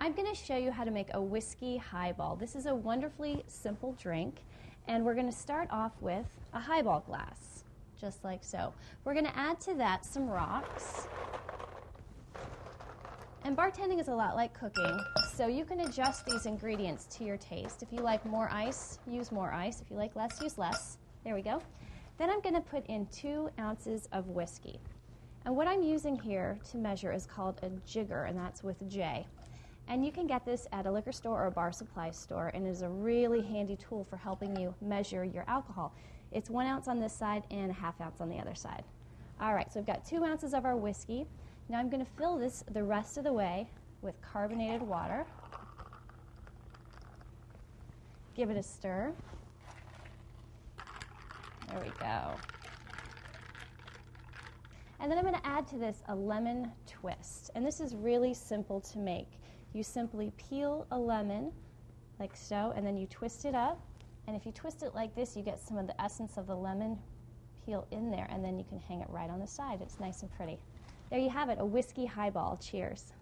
I'm going to show you how to make a whiskey highball. This is a wonderfully simple drink, and we're going to start off with a highball glass, just like so. We're going to add to that some rocks. And bartending is a lot like cooking, so you can adjust these ingredients to your taste. If you like more ice, use more ice. If you like less, use less. There we go. Then I'm going to put in 2 ounces of whiskey. And what I'm using here to measure is called a jigger, and that's with J. And you can get this at a liquor store or a bar supply store, and it is a really handy tool for helping you measure your alcohol. It's 1 ounce on this side and a ½ ounce on the other side. All right, so I've got 2 ounces of our whiskey. Now I'm going to fill this the rest of the way with carbonated water. Give it a stir. There we go. And then I'm going to add to this a lemon twist. And this is really simple to make. You simply peel a lemon like so, and then you twist it up. And if you twist it like this, you get some of the essence of the lemon peel in there, and then you can hang it right on the side. It's nice and pretty. There you have it, a whiskey highball. Cheers.